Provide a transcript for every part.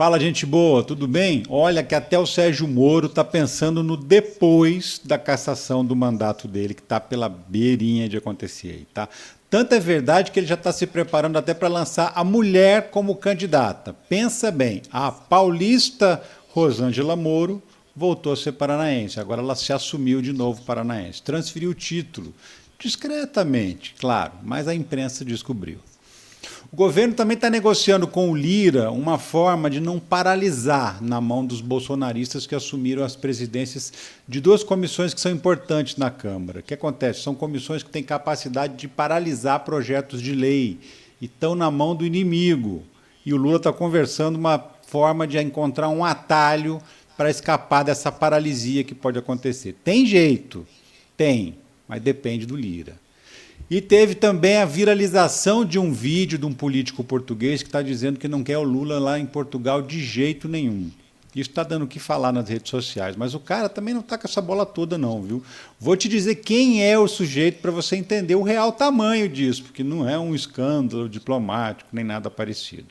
Fala, gente boa, tudo bem? Olha que até o Sérgio Moro está pensando no depois da cassação do mandato dele, que está pela beirinha de acontecer aí, tá? Tanto é verdade que ele já está se preparando até para lançar a mulher como candidata. Pensa bem, a paulista Rosângela Moro voltou a ser paranaense, agora ela se assumiu de novo paranaense, transferiu o título, discretamente, claro, mas a imprensa descobriu. O governo também está negociando com o Lira uma forma de não paralisar na mão dos bolsonaristas que assumiram as presidências de duas comissões que são importantes na Câmara. O que acontece? São comissões que têm capacidade de paralisar projetos de lei e estão na mão do inimigo. E o Lula está conversando uma forma de encontrar um atalho para escapar dessa paralisia que pode acontecer. Tem jeito? Tem, mas depende do Lira. E teve também a viralização de um vídeo de um político português que está dizendo que não quer o Lula lá em Portugal de jeito nenhum. Isso está dando o que falar nas redes sociais, mas o cara também não está com essa bola toda não, viu? Vou te dizer quem é o sujeito para você entender o real tamanho disso, porque não é um escândalo diplomático nem nada parecido.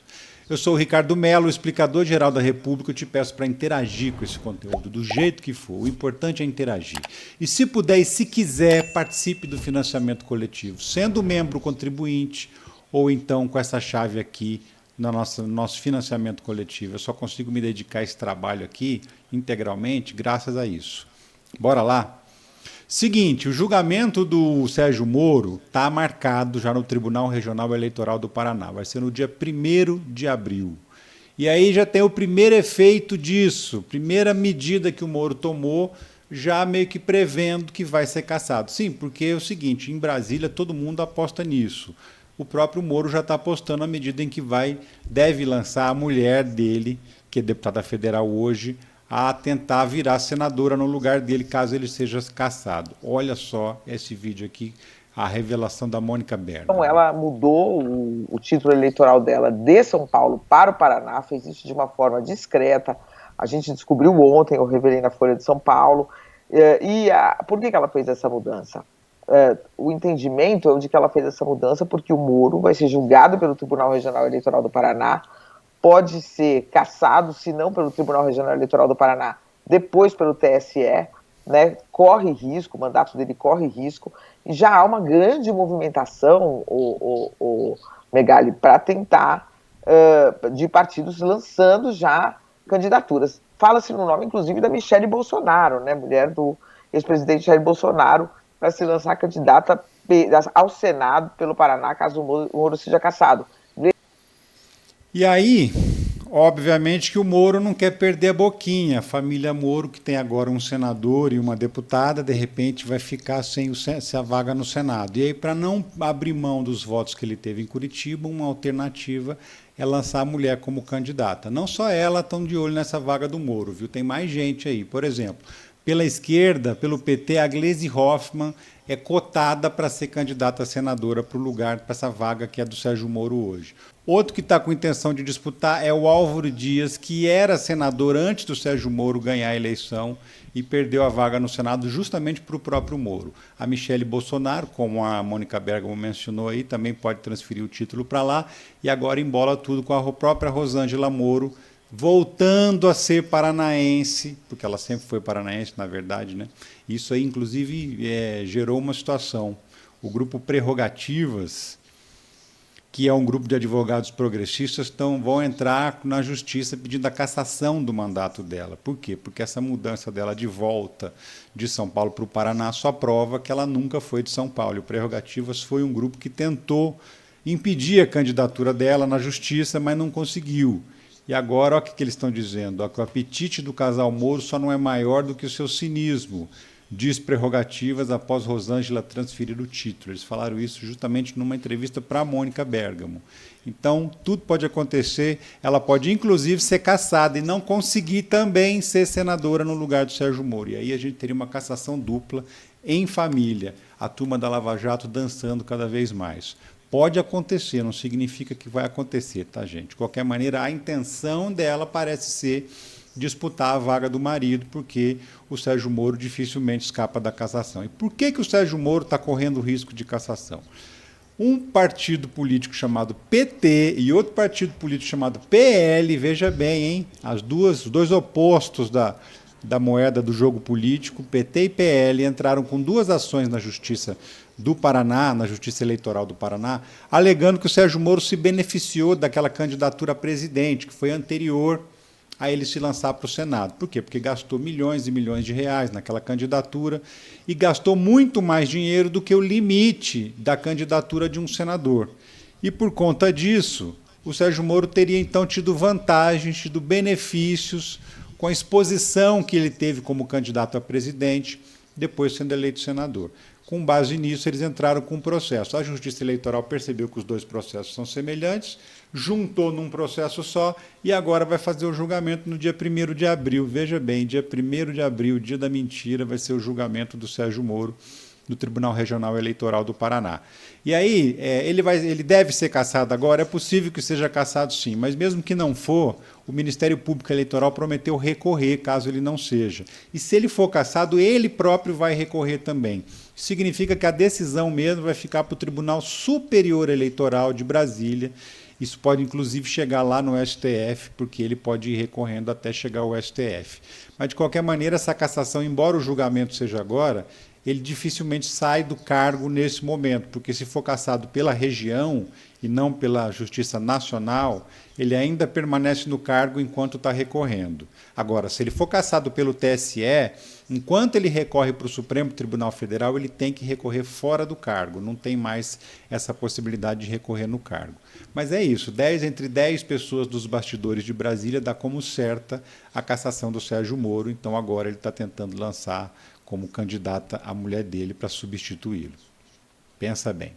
Eu sou o Ricardo Mello, o explicador-geral da República. Eu te peço para interagir com esse conteúdo, do jeito que for. O importante é interagir. E se puder e se quiser, participe do financiamento coletivo, sendo membro contribuinte ou então com essa chave aqui no nosso financiamento coletivo. Eu só consigo me dedicar a esse trabalho aqui integralmente graças a isso. Bora lá? Seguinte, o julgamento do Sérgio Moro está marcado já no Tribunal Regional Eleitoral do Paraná. Vai ser no dia 1º de abril. E aí já tem o primeiro efeito disso, primeira medida que o Moro tomou, já meio que prevendo que vai ser cassado. Sim, porque é o seguinte, em Brasília todo mundo aposta nisso. O próprio Moro já está apostando à medida em que deve lançar a mulher dele, que é deputada federal hoje, a tentar virar senadora no lugar dele, caso ele seja cassado. Olha só esse vídeo aqui, a revelação da Mônica Bergamo. Então, ela mudou o título eleitoral dela de São Paulo para o Paraná, fez isso de uma forma discreta. A gente descobriu ontem, eu revelei na Folha de São Paulo. Por que ela fez essa mudança? O entendimento é de que ela fez essa mudança porque o Moro vai ser julgado pelo Tribunal Regional Eleitoral do Paraná, pode ser cassado, se não pelo Tribunal Regional Eleitoral do Paraná, depois pelo TSE, né, corre risco, o mandato dele corre risco, e já há uma grande movimentação, o Megali, para tentar, de partidos lançando já candidaturas. Fala-se no nome, inclusive, da Michele Bolsonaro, né, mulher do ex-presidente Jair Bolsonaro, para se lançar candidata ao Senado pelo Paraná, caso o Moro seja cassado. E aí, obviamente que o Moro não quer perder a boquinha. A família Moro, que tem agora um senador e uma deputada, de repente vai ficar sem a vaga no Senado. E aí, para não abrir mão dos votos que ele teve em Curitiba, uma alternativa é lançar a mulher como candidata. Não só ela estão de olho nessa vaga do Moro, viu? Tem mais gente aí. Por exemplo, pela esquerda, pelo PT, a Gleisi Hoffmann é cotada para ser candidata a senadora para o lugar, para essa vaga que é do Sérgio Moro hoje. Outro que está com intenção de disputar é o Álvaro Dias, que era senador antes do Sérgio Moro ganhar a eleição e perdeu a vaga no Senado justamente para o próprio Moro. A Michele Bolsonaro, como a Mônica Bergamo mencionou aí, também pode transferir o título para lá e agora embola tudo com a própria Rosângela Moro, voltando a ser paranaense, porque ela sempre foi paranaense, na verdade, né? Isso aí, inclusive, gerou uma situação. O grupo Prerrogativas, que é um grupo de advogados progressistas, vão entrar na justiça pedindo a cassação do mandato dela. Por quê? Porque essa mudança dela de volta de São Paulo para o Paraná só prova que ela nunca foi de São Paulo. E o Prerrogativas foi um grupo que tentou impedir a candidatura dela na justiça, mas não conseguiu. E agora, olha o que eles estão dizendo, que o apetite do casal Moro só não é maior do que o seu cinismo, diz Prerrogativas após Rosângela transferir o título. Eles falaram isso justamente numa entrevista para a Mônica Bergamo. Então, tudo pode acontecer, ela pode inclusive ser cassada e não conseguir também ser senadora no lugar do Sérgio Moro. E aí a gente teria uma cassação dupla em família, a turma da Lava Jato dançando cada vez mais. Pode acontecer, não significa que vai acontecer, tá, gente? De qualquer maneira, a intenção dela parece ser disputar a vaga do marido, porque o Sérgio Moro dificilmente escapa da cassação. E por que o Sérgio Moro está correndo risco de cassação? um partido político chamado PT e outro partido político chamado PL, veja bem, hein? Os dois opostos da moeda do jogo político, PT e PL, entraram com 2 ações na Justiça do Paraná, na Justiça Eleitoral do Paraná, alegando que o Sérgio Moro se beneficiou daquela candidatura a presidente, que foi anterior a ele se lançar para o Senado. Por quê? Porque gastou milhões e milhões de reais naquela candidatura e gastou muito mais dinheiro do que o limite da candidatura de um senador. E por conta disso, o Sérgio Moro teria então tido vantagens, tido benefícios com a exposição que ele teve como candidato a presidente, depois sendo eleito senador. Com base nisso, eles entraram com um processo. A Justiça Eleitoral percebeu que os 2 processos são semelhantes, juntou num processo só e agora vai fazer o julgamento no dia 1º de abril. Veja bem, dia 1º de abril, dia da mentira, vai ser o julgamento do Sérgio Moro no Tribunal Regional Eleitoral do Paraná. E aí, ele deve ser cassado agora, é possível que seja cassado sim, mas mesmo que não for, o Ministério Público Eleitoral prometeu recorrer, caso ele não seja. E se ele for cassado, ele próprio vai recorrer também. Significa que a decisão mesmo vai ficar para o Tribunal Superior Eleitoral de Brasília. Isso pode, inclusive, chegar lá no STF, porque ele pode ir recorrendo até chegar ao STF. Mas, de qualquer maneira, essa cassação, embora o julgamento seja agora, ele dificilmente sai do cargo nesse momento, porque se for cassado pela região e não pela Justiça Nacional, ele ainda permanece no cargo enquanto está recorrendo. Agora, se ele for cassado pelo TSE, enquanto ele recorre para o Supremo Tribunal Federal, ele tem que recorrer fora do cargo, não tem mais essa possibilidade de recorrer no cargo. Mas é isso, entre 10 pessoas dos bastidores de Brasília dá como certa a cassação do Sérgio Moro, então agora ele está tentando lançar como candidata a mulher dele para substituí-lo. Pensa bem.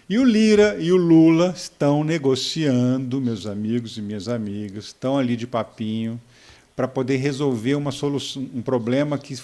E o Lira e o Lula estão negociando, meus amigos e minhas amigas, estão ali de papinho, para poder resolver um problema que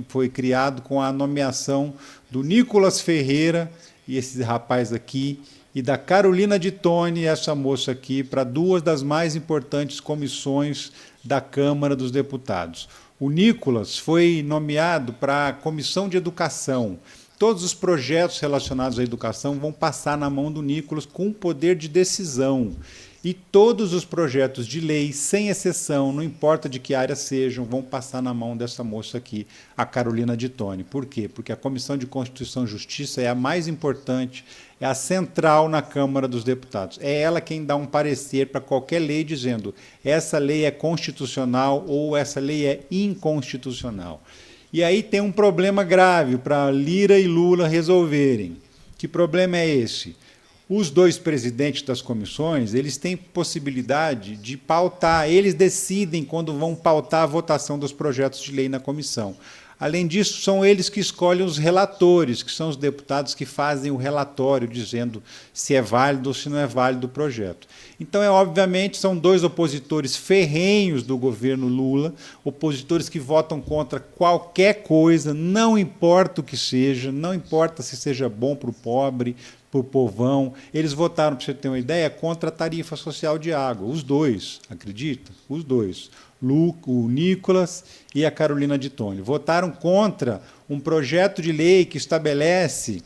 foi criado com a nomeação do Nicolas Ferreira, e esse rapaz aqui, e da Carolina de Tone, essa moça aqui, para 2 das mais importantes comissões da Câmara dos Deputados. O Nicolas foi nomeado para a Comissão de Educação. Todos os projetos relacionados à educação vão passar na mão do Nicolas com poder de decisão. E todos os projetos de lei, sem exceção, não importa de que área sejam, vão passar na mão dessa moça aqui, a Carolina de Tone. Por quê? Porque a Comissão de Constituição e Justiça é a mais importante, é a central na Câmara dos Deputados. É ela quem dá um parecer para qualquer lei dizendo essa lei é constitucional ou essa lei é inconstitucional. E aí tem um problema grave para Lira e Lula resolverem. Que problema é esse? Os 2 presidentes das comissões, eles têm possibilidade de pautar, eles decidem quando vão pautar a votação dos projetos de lei na comissão. Além disso, são eles que escolhem os relatores, que são os deputados que fazem o relatório, dizendo se é válido ou se não é válido o projeto. Então, obviamente, são 2 opositores ferrenhos do governo Lula, opositores que votam contra qualquer coisa, não importa o que seja, não importa se seja bom para o pobre, para o povão. Eles votaram, para você ter uma ideia, contra a tarifa social de água. Os 2, acredita? Os 2. O Nicolas e a Carolina de Tone. Votaram contra um projeto de lei que estabelece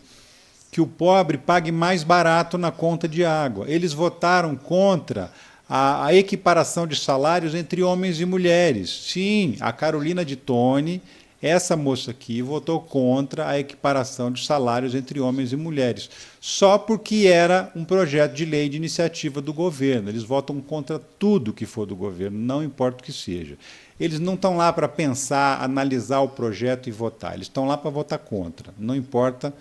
que o pobre pague mais barato na conta de água. Eles votaram contra a equiparação de salários entre homens e mulheres. Sim, a Carolina de Tone, essa moça aqui, votou contra a equiparação de salários entre homens e mulheres, só porque era um projeto de lei de iniciativa do governo. Eles votam contra tudo que for do governo, não importa o que seja. Eles não estão lá para pensar, analisar o projeto e votar, eles estão lá para votar contra, não importa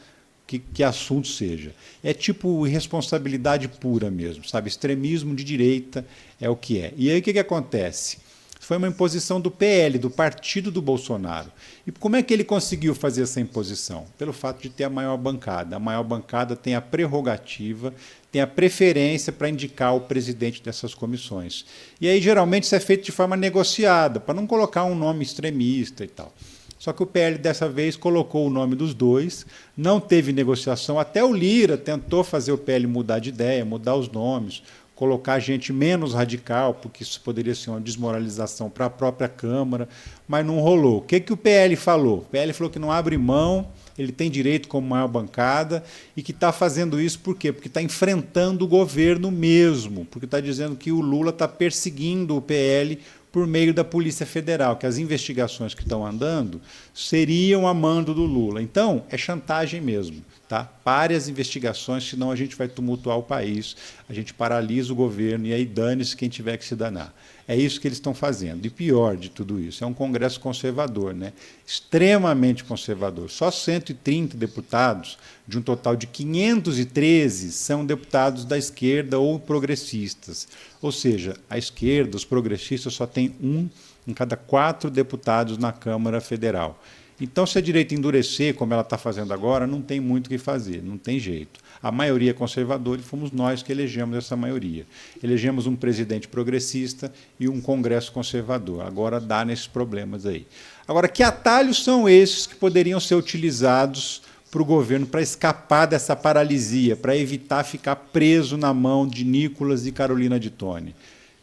que assunto seja. É tipo irresponsabilidade pura mesmo, sabe? Extremismo de direita é o que é. E aí o que acontece? Foi uma imposição do PL, do partido do Bolsonaro. E como é que ele conseguiu fazer essa imposição? Pelo fato de ter a maior bancada. A maior bancada tem a prerrogativa, tem a preferência para indicar o presidente dessas comissões. E aí, geralmente, isso é feito de forma negociada, para não colocar um nome extremista e tal. Só que o PL, dessa vez, colocou o nome dos 2, não teve negociação. Até o Lira tentou fazer o PL mudar de ideia, mudar os nomes, colocar gente menos radical, porque isso poderia ser uma desmoralização para a própria Câmara, mas não rolou. O que o PL falou? O PL falou que não abre mão, ele tem direito como maior bancada e que está fazendo isso por quê? Porque está enfrentando o governo mesmo, porque está dizendo que o Lula está perseguindo o PL por meio da Polícia Federal, que as investigações que estão andando seriam a mando do Lula. Então, é chantagem mesmo. Tá? Pare as investigações, senão a gente vai tumultuar o país, a gente paralisa o governo e aí dane-se quem tiver que se danar. É isso que eles estão fazendo. E pior de tudo isso, é um Congresso conservador, né? Extremamente conservador. Só 130 deputados, de um total de 513, são deputados da esquerda ou progressistas. Ou seja, a esquerda, os progressistas, só tem um em cada 4 deputados na Câmara Federal. Então, se a direita endurecer, como ela está fazendo agora, não tem muito o que fazer, não tem jeito. A maioria é conservadora e fomos nós que elegemos essa maioria. Elegemos um presidente progressista e um Congresso conservador. Agora dá nesses problemas aí. Agora, que atalhos são esses que poderiam ser utilizados para o governo para escapar dessa paralisia, para evitar ficar preso na mão de Nicolas e Carolina de Tone?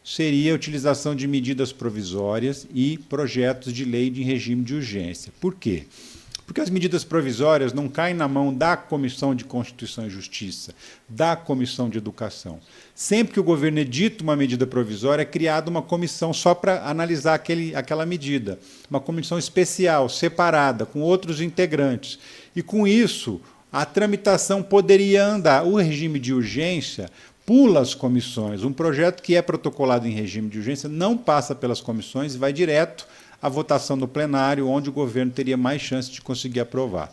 Seria a utilização de medidas provisórias e projetos de lei de regime de urgência. Por quê? Porque as medidas provisórias não caem na mão da Comissão de Constituição e Justiça, da Comissão de Educação. Sempre que o governo edita uma medida provisória, é criada uma comissão só para analisar aquela medida. Uma comissão especial, separada, com outros integrantes. E com isso, a tramitação poderia andar. O regime de urgência pula as comissões. Um projeto que é protocolado em regime de urgência não passa pelas comissões e vai direto à votação no plenário, onde o governo teria mais chance de conseguir aprovar.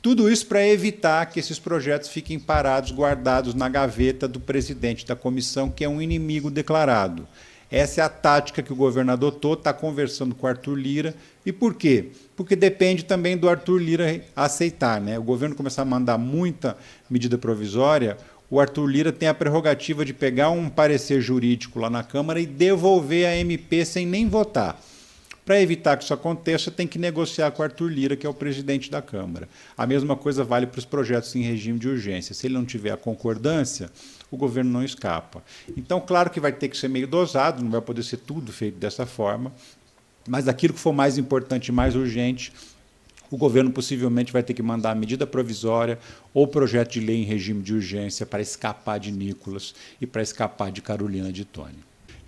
Tudo isso para evitar que esses projetos fiquem parados, guardados na gaveta do presidente da comissão, que é um inimigo declarado. Essa é a tática que o governo adotou, está conversando com o Arthur Lira. E por quê? Porque depende também do Arthur Lira aceitar, né? O governo começar a mandar muita medida provisória, o Arthur Lira tem a prerrogativa de pegar um parecer jurídico lá na Câmara e devolver a MP sem nem votar. Para evitar que isso aconteça, tem que negociar com o Arthur Lira, que é o presidente da Câmara. A mesma coisa vale para os projetos em regime de urgência. Se ele não tiver a concordância, o governo não escapa. Então, claro que vai ter que ser meio dosado, não vai poder ser tudo feito dessa forma, mas aquilo que for mais importante e mais urgente, o governo possivelmente vai ter que mandar a medida provisória ou projeto de lei em regime de urgência para escapar de Nicolas e para escapar de Carolina de Tone.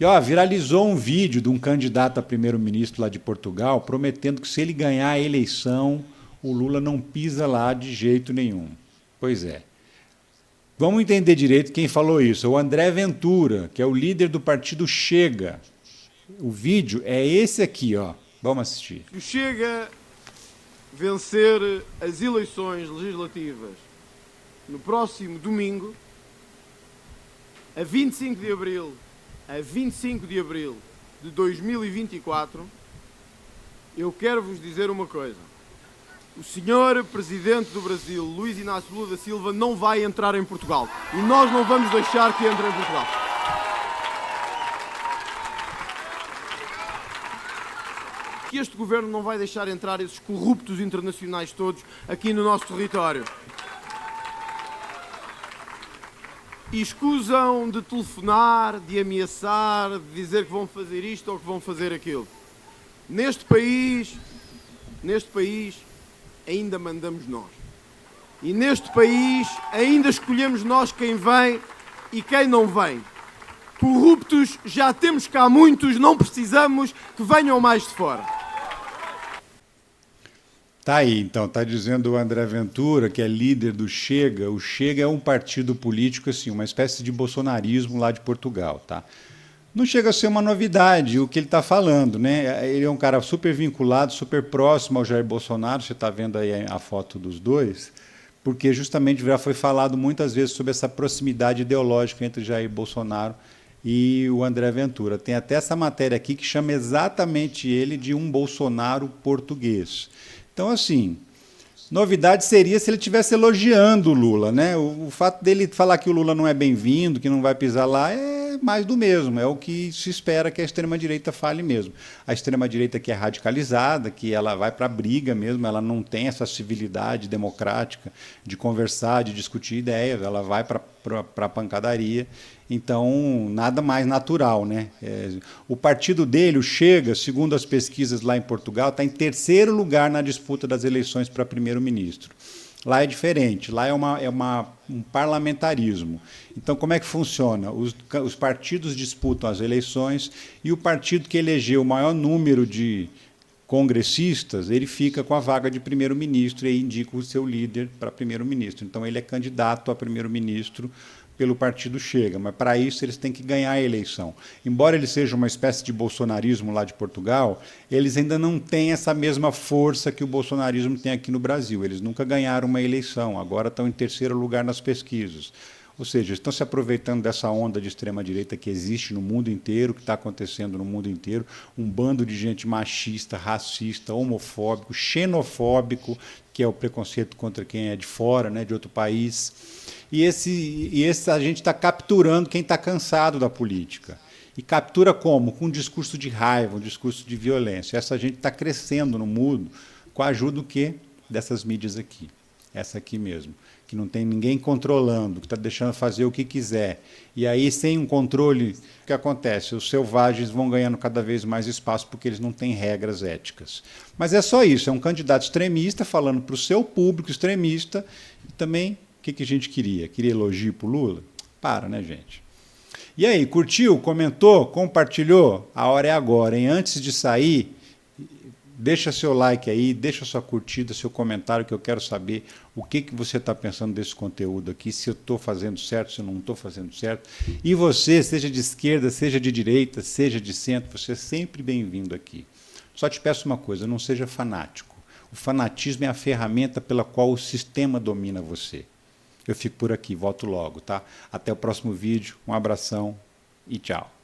E viralizou um vídeo de um candidato a primeiro-ministro lá de Portugal prometendo que se ele ganhar a eleição, o Lula não pisa lá de jeito nenhum. Pois é. Vamos entender direito quem falou isso. É o André Ventura, que é o líder do partido Chega. O vídeo é esse aqui, ó. Vamos assistir. O Chega vencer as eleições legislativas no próximo domingo, a 25 de abril de 2024, eu quero vos dizer uma coisa. O senhor Presidente do Brasil, Luiz Inácio Lula da Silva, não vai entrar em Portugal. E nós não vamos deixar que entre em Portugal. Que este governo não vai deixar entrar esses corruptos internacionais todos aqui no nosso território. E escusam de telefonar, de ameaçar, de dizer que vão fazer isto ou que vão fazer aquilo. Neste país, ainda mandamos nós. E neste país ainda escolhemos nós quem vem e quem não vem. Corruptos já temos cá muitos, não precisamos que venham mais de fora. Tá aí, então, está dizendo o André Ventura, que é líder do Chega. O Chega é um partido político, assim, uma espécie de bolsonarismo lá de Portugal, tá? Não chega a ser uma novidade o que ele está falando, né? Ele é um cara super vinculado, super próximo ao Jair Bolsonaro, você está vendo aí a foto dos dois, porque justamente já foi falado muitas vezes sobre essa proximidade ideológica entre Jair Bolsonaro e o André Ventura. Tem até essa matéria aqui que chama exatamente ele de um Bolsonaro português. Então, assim, novidade seria se ele estivesse elogiando o Lula, né? O fato dele falar que o Lula não é bem-vindo, que não vai pisar lá, é mais do mesmo, é o que se espera que a extrema-direita fale mesmo. A extrema-direita que é radicalizada, que ela vai para a briga mesmo, ela não tem essa civilidade democrática de conversar, de discutir ideias, ela vai para a pancadaria. Então, nada mais natural, né? O partido dele, o Chega, segundo as pesquisas lá em Portugal, está em terceiro lugar na disputa das eleições para primeiro-ministro. Lá é diferente, lá é um parlamentarismo. Então, como é que funciona? Os partidos disputam as eleições e o partido que elegeu o maior número de congressistas, ele fica com a vaga de primeiro-ministro e indica o seu líder para primeiro-ministro. Então, ele é candidato a primeiro-ministro pelo partido Chega, mas para isso eles têm que ganhar a eleição. Embora ele seja uma espécie de bolsonarismo lá de Portugal, eles ainda não têm essa mesma força que o bolsonarismo tem aqui no Brasil. Eles nunca ganharam uma eleição, agora estão em terceiro lugar nas pesquisas. Ou seja, estão se aproveitando dessa onda de extrema-direita que existe no mundo inteiro, que está acontecendo no mundo inteiro, um bando de gente machista, racista, homofóbico, xenofóbico, que é o preconceito contra quem é de fora, né, de outro país. E esse a gente está capturando quem está cansado da política. E captura como? Com um discurso de raiva, um discurso de violência. Essa gente está crescendo no mundo com a ajuda do quê? Dessas mídias aqui. Essa aqui mesmo. Que não tem ninguém controlando, que está deixando fazer o que quiser. E aí, sem um controle, o que acontece? Os selvagens vão ganhando cada vez mais espaço porque eles não têm regras éticas. Mas é só isso, é um candidato extremista falando para o seu público extremista. E também, o que a gente queria? Queria elogio para o Lula? Para, né, gente? E aí, curtiu, comentou, compartilhou? A hora é agora, hein? Antes de sair, deixa seu like aí, deixa sua curtida, seu comentário, que eu quero saber o que você está pensando desse conteúdo aqui, se eu estou fazendo certo, se eu não estou fazendo certo. E você, seja de esquerda, seja de direita, seja de centro, você é sempre bem-vindo aqui. Só te peço uma coisa, não seja fanático. O fanatismo é a ferramenta pela qual o sistema domina você. Eu fico por aqui, volto logo, tá? Até o próximo vídeo, um abração e tchau.